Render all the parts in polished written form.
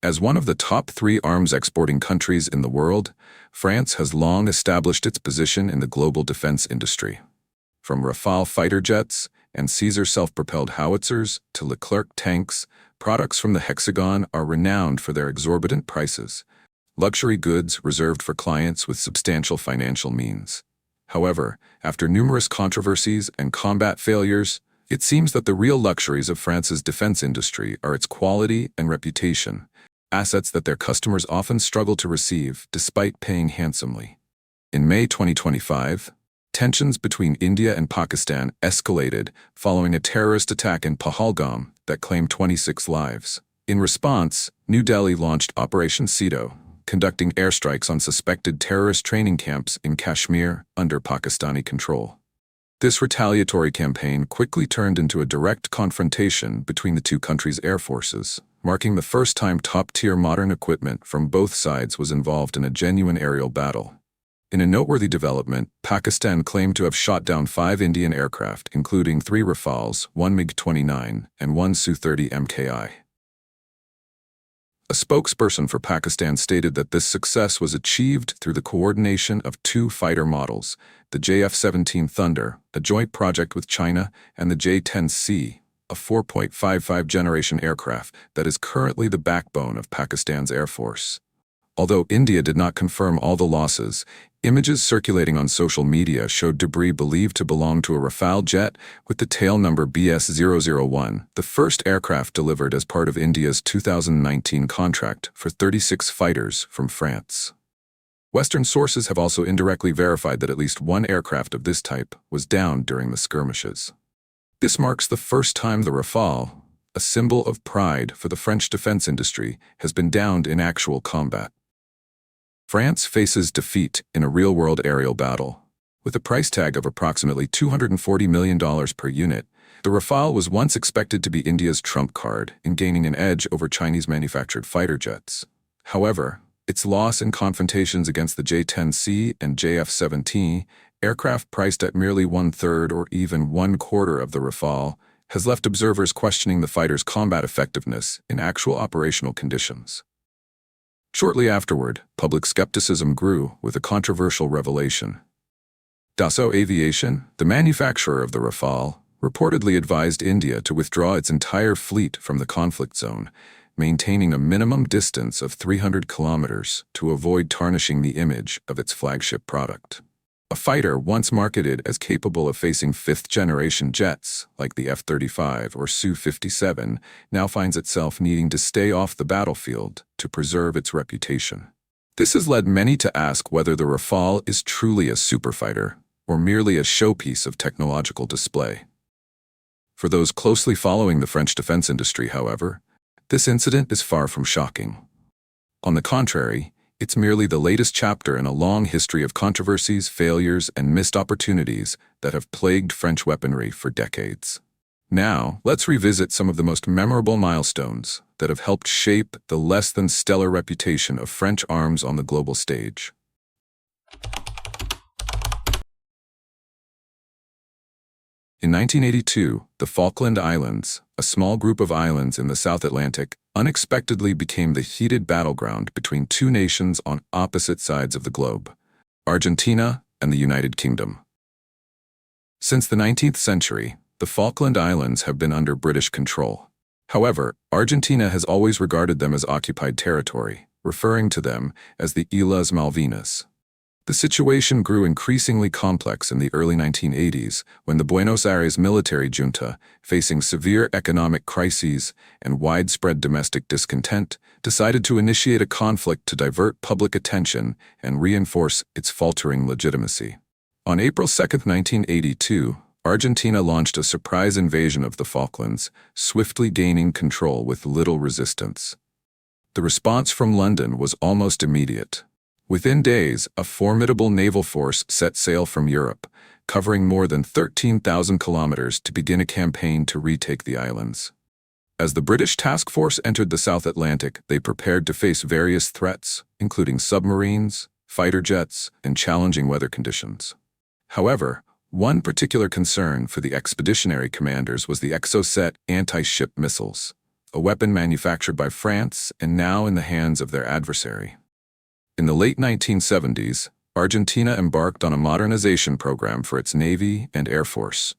As one of the top 3 arms exporting countries in the world, France has long established its position in the global defense industry. From Rafale fighter jets and Caesar self-propelled howitzers to Leclerc tanks, products from the Hexagon are renowned for their exorbitant prices, luxury goods reserved for clients with substantial financial means. However, after numerous controversies and combat failures, it seems that the real luxuries of France's defense industry are its quality and reputation, assets that their customers often struggle to receive despite paying handsomely. In May 2025, tensions between India and Pakistan escalated following a terrorist attack in Pahalgam that claimed 26 lives. In response, New Delhi launched Operation Cedo, conducting airstrikes on suspected terrorist training camps in Kashmir under Pakistani control. This retaliatory campaign quickly turned into a direct confrontation between the two countries' air forces, marking the first time top-tier modern equipment from both sides was involved in a genuine aerial battle. In a noteworthy development, Pakistan claimed to have shot down 5 Indian aircraft, including 3 Rafales, 1 MiG-29, and 1 Su-30 MKI. A spokesperson for Pakistan stated that this success was achieved through the coordination of 2 fighter models, the JF-17 Thunder, a joint project with China, and the J-10C, a 4.55 generation aircraft that is currently the backbone of Pakistan's Air Force. Although India did not confirm all the losses, images circulating on social media showed debris believed to belong to a Rafale jet with the tail number BS-001, the first aircraft delivered as part of India's 2019 contract for 36 fighters from France. Western sources have also indirectly verified that at least 1 aircraft of this type was downed during the skirmishes. This marks the first time the Rafale, a symbol of pride for the French defense industry, has been downed in actual combat. France faces defeat in a real-world aerial battle. With a price tag of approximately $240 million per unit, the Rafale was once expected to be India's trump card in gaining an edge over Chinese-manufactured fighter jets. However, its loss in confrontations against the J-10C and JF-17, aircraft priced at merely 1/3 or even 1/4 of the Rafale, has left observers questioning the fighter's combat effectiveness in actual operational conditions. Shortly afterward, public skepticism grew with a controversial revelation. Dassault Aviation, the manufacturer of the Rafale, reportedly advised India to withdraw its entire fleet from the conflict zone, maintaining a minimum distance of 300 kilometers to avoid tarnishing the image of its flagship product. A fighter once marketed as capable of facing 5th-generation jets, like the F-35 or Su-57, now finds itself needing to stay off the battlefield to preserve its reputation. This has led many to ask whether the Rafale is truly a superfighter or merely a showpiece of technological display. For those closely following the French defense industry, however, this incident is far from shocking. On the contrary, it's merely the latest chapter in a long history of controversies, failures, and missed opportunities that have plagued French weaponry for decades. Now, let's revisit some of the most memorable milestones that have helped shape the less-than-stellar reputation of French arms on the global stage. In 1982, the Falkland Islands, a small group of islands in the South Atlantic, unexpectedly became the heated battleground between 2 nations on opposite sides of the globe, Argentina and the United Kingdom. Since the 19th century, the Falkland Islands have been under British control. However, Argentina has always regarded them as occupied territory, referring to them as the Islas Malvinas. The situation grew increasingly complex in the early 1980s when the Buenos Aires military junta, facing severe economic crises and widespread domestic discontent, decided to initiate a conflict to divert public attention and reinforce its faltering legitimacy. On April 2, 1982, Argentina launched a surprise invasion of the Falklands, swiftly gaining control with little resistance. The response from London was almost immediate. Within days, a formidable naval force set sail from Europe, covering more than 13,000 kilometers to begin a campaign to retake the islands. As the British task force entered the South Atlantic, they prepared to face various threats, including submarines, fighter jets, and challenging weather conditions. However, one particular concern for the expeditionary commanders was the Exocet anti-ship missiles, a weapon manufactured by France and now in the hands of their adversary. In the late 1970s, Argentina embarked on a modernization program for its Navy and Air Force.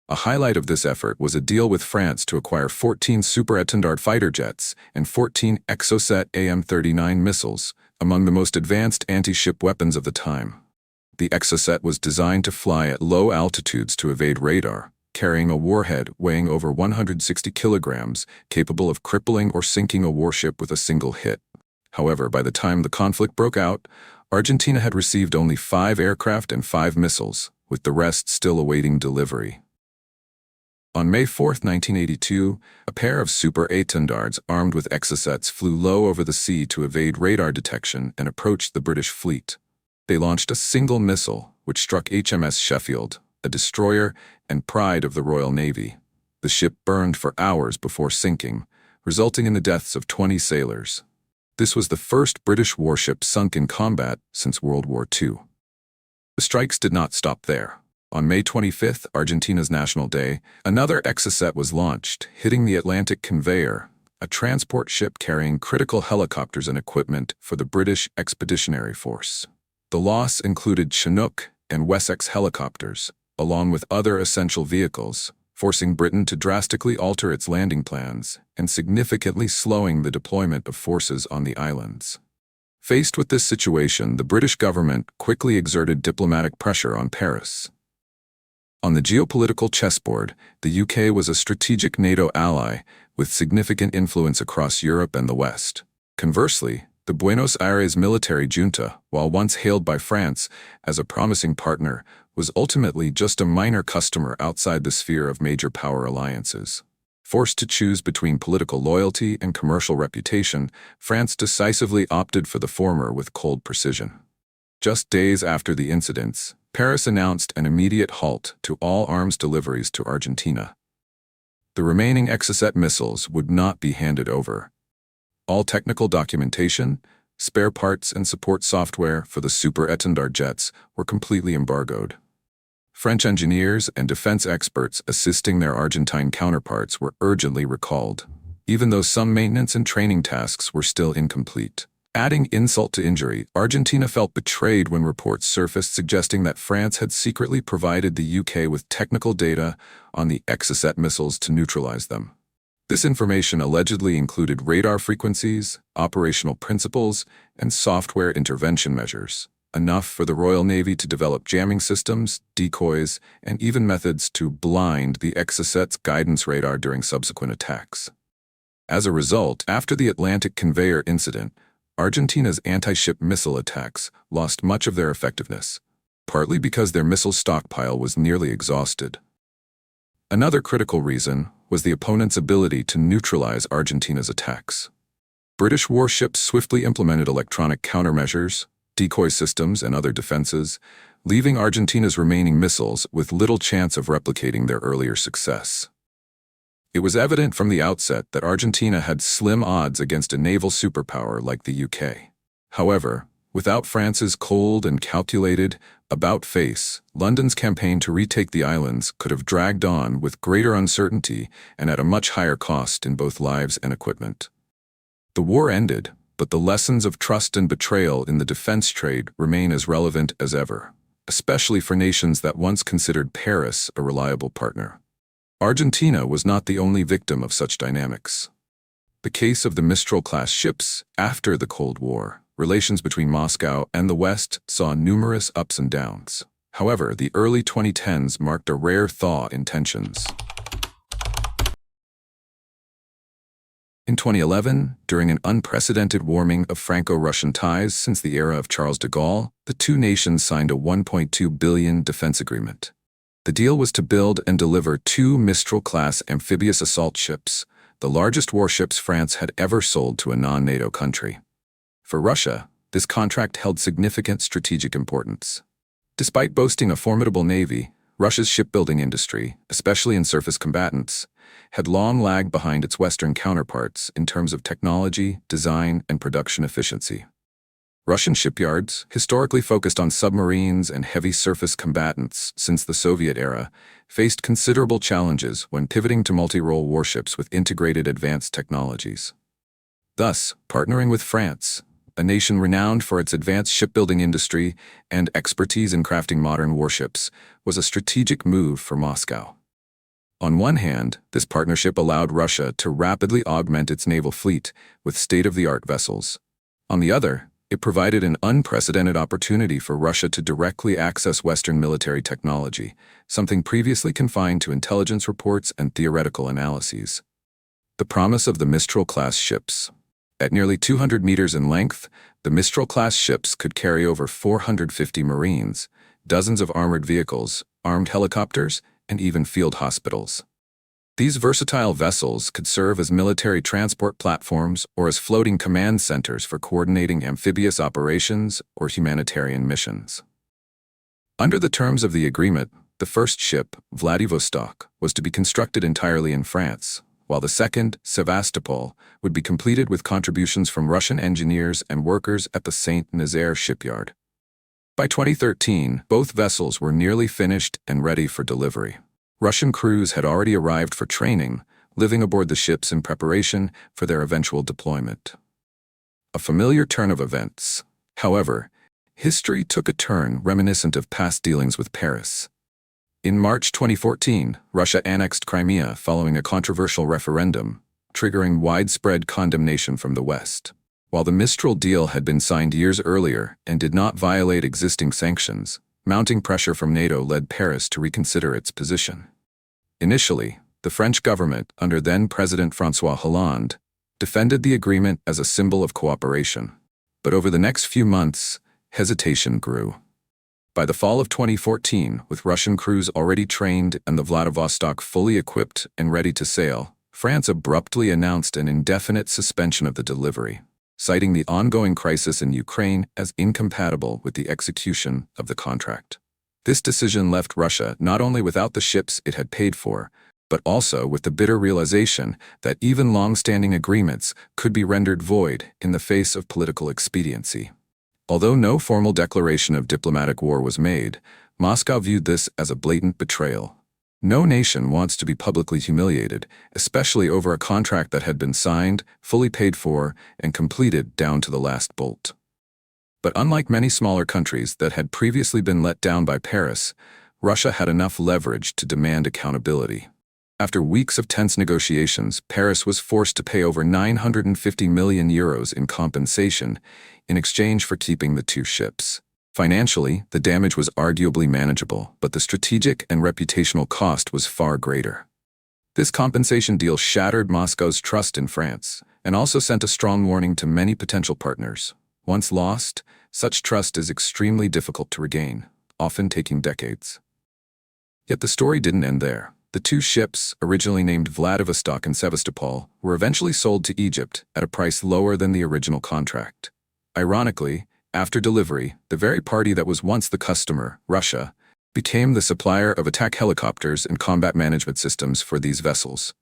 A highlight of this effort was a deal with France to acquire 14 Super-Étendard fighter jets and 14 Exocet AM-39 missiles, among the most advanced anti-ship weapons of the time. The Exocet was designed to fly at low altitudes to evade radar, carrying a warhead weighing over 160 kilograms, capable of crippling or sinking a warship with a single hit. However, by the time the conflict broke out, Argentina had received only 5 aircraft and 5 missiles, with the rest still awaiting delivery. On May 4, 1982, a pair of Super-Étendards armed with Exocets flew low over the sea to evade radar detection and approached the British fleet. They launched a single missile, which struck HMS Sheffield, a destroyer and pride of the Royal Navy. The ship burned for hours before sinking, resulting in the deaths of 20 sailors. This was the first British warship sunk in combat since World War II. The strikes did not stop there. On May 25th, Argentina's National Day, another Exocet was launched, hitting the Atlantic Conveyor, a transport ship carrying critical helicopters and equipment for the British Expeditionary Force. The loss included Chinook and Wessex helicopters, along with other essential vehicles, forcing Britain to drastically alter its landing plans and significantly slowing the deployment of forces on the islands. Faced with this situation, the British government quickly exerted diplomatic pressure on Paris. On the geopolitical chessboard, the UK was a strategic NATO ally with significant influence across Europe and the West. Conversely, the Buenos Aires military junta, while once hailed by France as a promising partner, was ultimately just a minor customer outside the sphere of major power alliances. Forced to choose between political loyalty and commercial reputation, France decisively opted for the former with cold precision. Just days after the incidents, Paris announced an immediate halt to all arms deliveries to Argentina. The remaining Exocet missiles would not be handed over. All technical documentation, spare parts and support software for the Super-Étendard jets were completely embargoed. French engineers and defense experts assisting their Argentine counterparts were urgently recalled, even though some maintenance and training tasks were still incomplete. Adding insult to injury, Argentina felt betrayed when reports surfaced suggesting that France had secretly provided the UK with technical data on the Exocet missiles to neutralize them. This information allegedly included radar frequencies, operational principles, and software intervention measures, enough for the Royal Navy to develop jamming systems, decoys, and even methods to blind the Exocet's guidance radar during subsequent attacks. As a result, after the Atlantic Conveyor incident, Argentina's anti-ship missile attacks lost much of their effectiveness, partly because their missile stockpile was nearly exhausted. Another critical reason was the opponent's ability to neutralize Argentina's attacks. British warships swiftly implemented electronic countermeasures, decoy systems, and other defenses, leaving Argentina's remaining missiles with little chance of replicating their earlier success. It was evident from the outset that Argentina had slim odds against a naval superpower like the UK. However, without France's cold and calculated about-face, London's campaign to retake the islands could have dragged on with greater uncertainty and at a much higher cost in both lives and equipment. The war ended, but the lessons of trust and betrayal in the defense trade remain as relevant as ever, especially for nations that once considered Paris a reliable partner. Argentina was not the only victim of such dynamics. The case of the Mistral-class ships after the Cold War, relations between Moscow and the West saw numerous ups and downs. However, the early 2010s marked a rare thaw in tensions. In 2011, during an unprecedented warming of Franco-Russian ties since the era of Charles de Gaulle, the two nations signed a $1.2 billion defense agreement. The deal was to build and deliver 2 Mistral-class amphibious assault ships, the largest warships France had ever sold to a non-NATO country. For Russia, this contract held significant strategic importance. Despite boasting a formidable navy, Russia's shipbuilding industry, especially in surface combatants, had long lagged behind its Western counterparts in terms of technology, design, and production efficiency. Russian shipyards, historically focused on submarines and heavy surface combatants since the Soviet era, faced considerable challenges when pivoting to multi-role warships with integrated advanced technologies. Thus, partnering with France, a nation renowned for its advanced shipbuilding industry and expertise in crafting modern warships, was a strategic move for Moscow. On one hand, this partnership allowed Russia to rapidly augment its naval fleet with state-of-the-art vessels. On the other, it provided an unprecedented opportunity for Russia to directly access Western military technology, something previously confined to intelligence reports and theoretical analyses. The promise of the Mistral-class ships. At nearly 200 meters in length, the Mistral-class ships could carry over 450 Marines, dozens of armored vehicles, armed helicopters, and even field hospitals. These versatile vessels could serve as military transport platforms or as floating command centers for coordinating amphibious operations or humanitarian missions. Under the terms of the agreement, the first ship, Vladivostok, was to be constructed entirely in France, while the second, Sevastopol, would be completed with contributions from Russian engineers and workers at the Saint-Nazaire shipyard. By 2013, both vessels were nearly finished and ready for delivery. Russian crews had already arrived for training, living aboard the ships in preparation for their eventual deployment. A familiar turn of events. However, history took a turn reminiscent of past dealings with Paris. In March 2014, Russia annexed Crimea following a controversial referendum, triggering widespread condemnation from the West. While the Mistral deal had been signed years earlier and did not violate existing sanctions, mounting pressure from NATO led Paris to reconsider its position. Initially, the French government, under then-President François Hollande, defended the agreement as a symbol of cooperation. But over the next few months, hesitation grew. By the fall of 2014, with Russian crews already trained and the Vladivostok fully equipped and ready to sail, France abruptly announced an indefinite suspension of the delivery, citing the ongoing crisis in Ukraine as incompatible with the execution of the contract. This decision left Russia not only without the ships it had paid for, but also with the bitter realization that even long-standing agreements could be rendered void in the face of political expediency. Although no formal declaration of diplomatic war was made, Moscow viewed this as a blatant betrayal. No nation wants to be publicly humiliated, especially over a contract that had been signed, fully paid for, and completed down to the last bolt. But unlike many smaller countries that had previously been let down by Paris, Russia had enough leverage to demand accountability. After weeks of tense negotiations, Paris was forced to pay over €950 million in compensation in exchange for keeping the two ships. Financially, the damage was arguably manageable, but the strategic and reputational cost was far greater. This compensation deal shattered Moscow's trust in France, and also sent a strong warning to many potential partners. Once lost, such trust is extremely difficult to regain, often taking decades. Yet the story didn't end there. The two ships, originally named Vladivostok and Sevastopol, were eventually sold to Egypt at a price lower than the original contract. Ironically, after delivery, the very party that was once the customer, Russia, became the supplier of attack helicopters and combat management systems for these vessels.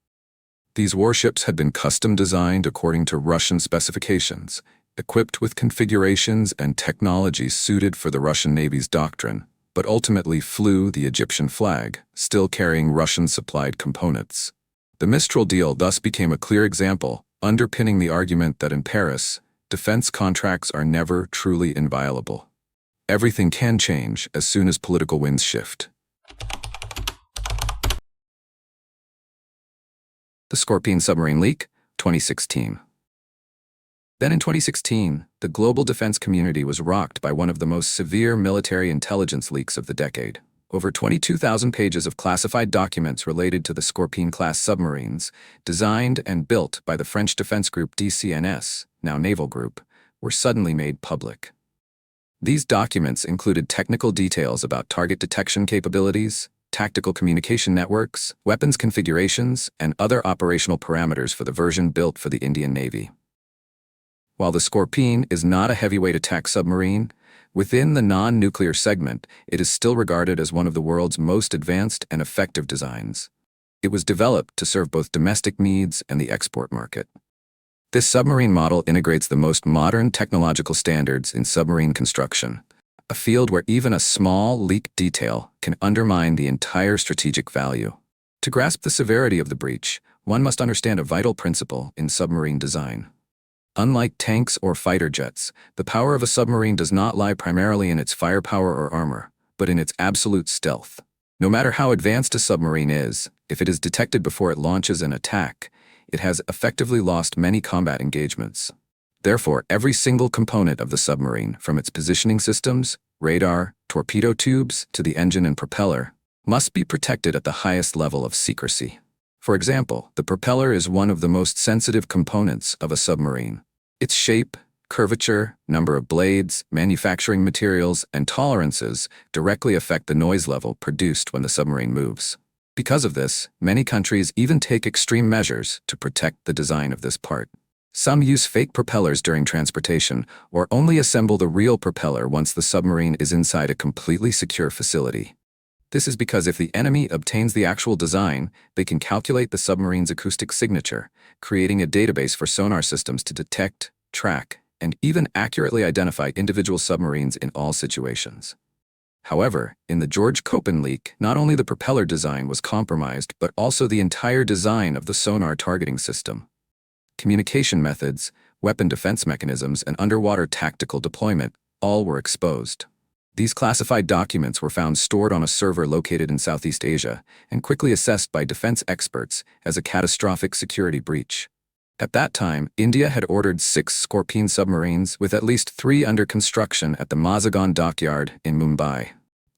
These warships had been custom designed according to Russian specifications, equipped with configurations and technologies suited for the Russian Navy's doctrine, but ultimately flew the Egyptian flag, still carrying Russian-supplied components. The Mistral deal thus became a clear example, underpinning the argument that in Paris, defense contracts are never truly inviolable. Everything can change as soon as political winds shift. The Scorpène submarine leak, 2016. Then in 2016, the global defense community was rocked by one of the most severe military intelligence leaks of the decade. Over 22,000 pages of classified documents related to the Scorpène-class submarines, designed and built by the French defense group DCNS, now Naval Group, were suddenly made public. These documents included technical details about target detection capabilities, tactical communication networks, weapons configurations, and other operational parameters for the version built for the Indian Navy. While the Scorpène is not a heavyweight attack submarine, within the non-nuclear segment, it is still regarded as one of the world's most advanced and effective designs. It was developed to serve both domestic needs and the export market. This submarine model integrates the most modern technological standards in submarine construction, a field where even a small leak detail can undermine the entire strategic value. To grasp the severity of the breach, one must understand a vital principle in submarine design. Unlike tanks or fighter jets, the power of a submarine does not lie primarily in its firepower or armor, but in its absolute stealth. No matter how advanced a submarine is, if it is detected before it launches an attack, it has effectively lost many combat engagements. Therefore, every single component of the submarine, from its positioning systems, radar, torpedo tubes, to the engine and propeller, must be protected at the highest level of secrecy. For example, the propeller is one of the most sensitive components of a submarine. Its shape, curvature, number of blades, manufacturing materials, and tolerances directly affect the noise level produced when the submarine moves. Because of this, many countries even take extreme measures to protect the design of this part. Some use fake propellers during transportation, or only assemble the real propeller once the submarine is inside a completely secure facility. This is because if the enemy obtains the actual design, they can calculate the submarine's acoustic signature, creating a database for sonar systems to detect, track, and even accurately identify individual submarines in all situations. However, in the Scorpène leak, not only the propeller design was compromised, but also the entire design of the sonar targeting system. Communication methods, weapon defense mechanisms, and underwater tactical deployment all were exposed. These classified documents were found stored on a server located in Southeast Asia and quickly assessed by defense experts as a catastrophic security breach. At that time, India had ordered 6 Scorpène submarines, with at least 3 under construction at the Mazagon dockyard in Mumbai.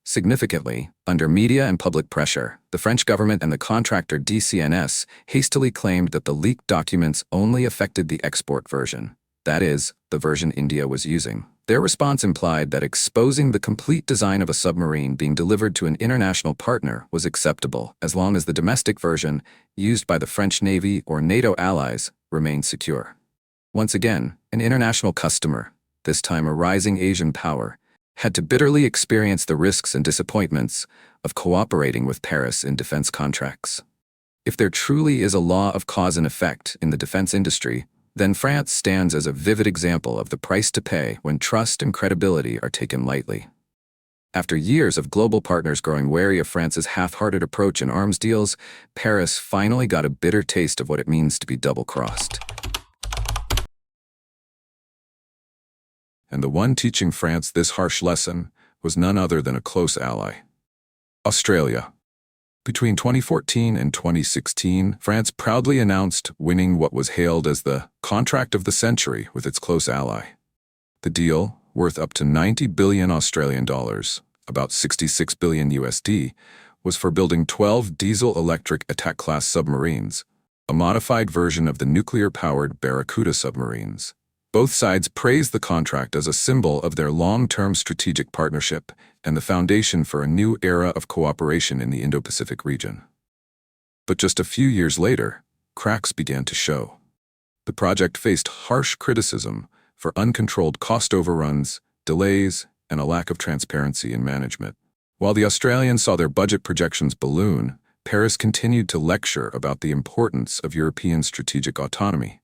Significantly, under media and public pressure, the French government and the contractor DCNS hastily claimed that the leaked documents only affected the export version, that is, the version India was using. Their response implied that exposing the complete design of a submarine being delivered to an international partner was acceptable, as long as the domestic version, used by the French Navy or NATO allies, remained secure. Once again, an international customer, this time a rising Asian power, had to bitterly experience the risks and disappointments of cooperating with Paris in defense contracts. If there truly is a law of cause and effect in the defense industry, then France stands as a vivid example of the price to pay when trust and credibility are taken lightly. After years of global partners growing wary of France's half-hearted approach in arms deals, Paris finally got a bitter taste of what it means to be double-crossed. And the one teaching France this harsh lesson was none other than a close ally: Australia. Between 2014 and 2016, France proudly announced winning what was hailed as the contract of the century with its close ally. The deal, worth up to 90 billion Australian dollars, about 66 billion USD, was for building 12 diesel-electric attack-class submarines, a modified version of the nuclear-powered Barracuda submarines. Both sides praised the contract as a symbol of their long-term strategic partnership and the foundation for a new era of cooperation in the Indo-Pacific region. But just a few years later, cracks began to show. The project faced harsh criticism for uncontrolled cost overruns, delays, and a lack of transparency in management. While the Australians saw their budget projections balloon, Paris continued to lecture about the importance of European strategic autonomy,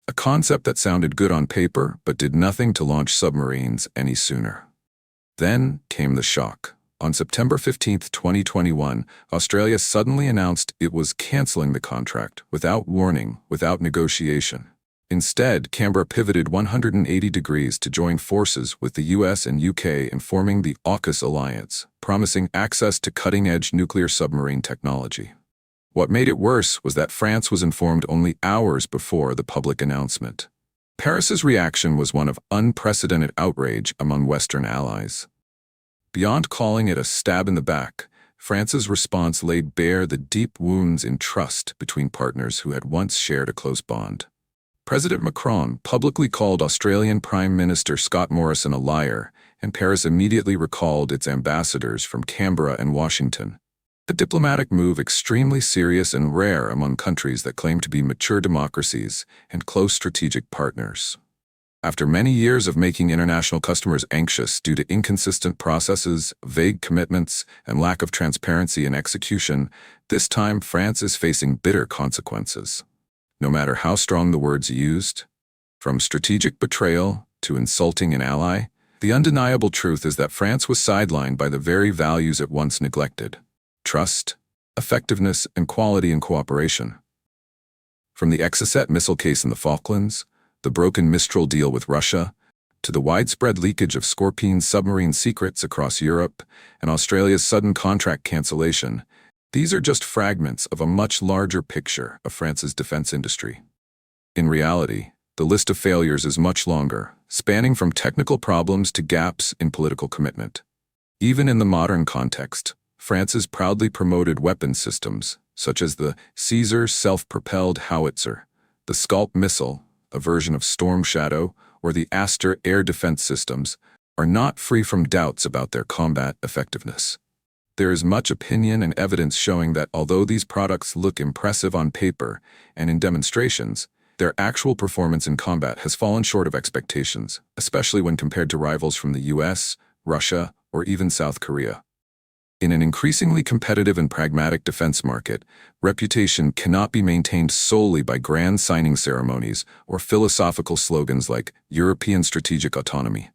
a concept that sounded good on paper but did nothing to launch submarines any sooner. Then came the shock. On September 15, 2021, Australia suddenly announced it was cancelling the contract without warning, without negotiation. Instead, Canberra pivoted 180 degrees to join forces with the US and UK in forming the AUKUS alliance, promising access to cutting-edge nuclear submarine technology. What made it worse was that France was informed only hours before the public announcement. Paris's reaction was one of unprecedented outrage among Western allies. Beyond calling it a stab in the back, France's response laid bare the deep wounds in trust between partners who had once shared a close bond. President Macron publicly called Australian Prime Minister Scott Morrison a liar, and Paris immediately recalled its ambassadors from Canberra and Washington. A diplomatic move extremely serious and rare among countries that claim to be mature democracies and close strategic partners. After many years of making international customers anxious due to inconsistent processes, vague commitments, and lack of transparency in execution, this time France is facing bitter consequences. No matter how strong the words used, From strategic betrayal to insulting an ally, the undeniable truth is that France was sidelined by the very values it once neglected: trust, effectiveness, and quality in cooperation. From the Exocet missile case in the Falklands, the broken Mistral deal with Russia, to the widespread leakage of Scorpène submarine secrets across Europe and Australia's sudden contract cancellation, these are just fragments of a much larger picture of France's defense industry. In reality, the list of failures is much longer, spanning from technical problems to gaps in political commitment. Even in the modern context, France's proudly promoted weapons systems, such as the Caesar self-propelled howitzer, the Scalp missile, a version of Storm Shadow, or the Aster air defense systems, are not free from doubts about their combat effectiveness. There is much opinion and evidence showing that although these products look impressive on paper and in demonstrations, their actual performance in combat has fallen short of expectations, especially when compared to rivals from the US, Russia, or even South Korea. In an increasingly competitive and pragmatic defense market, reputation cannot be maintained solely by grand signing ceremonies or philosophical slogans like European strategic autonomy.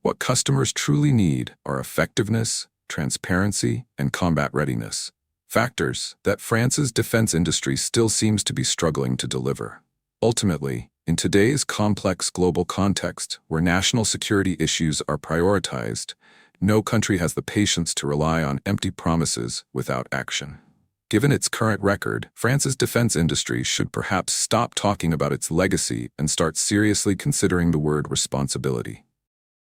What customers truly need are effectiveness, transparency, and combat readiness, factors that France's defense industry still seems to be struggling to deliver. Ultimately, in today's complex global context where national security issues are prioritized, no country has the patience to rely on empty promises without action. Given its current record, France's defense industry should perhaps stop talking about its legacy and start seriously considering the word responsibility.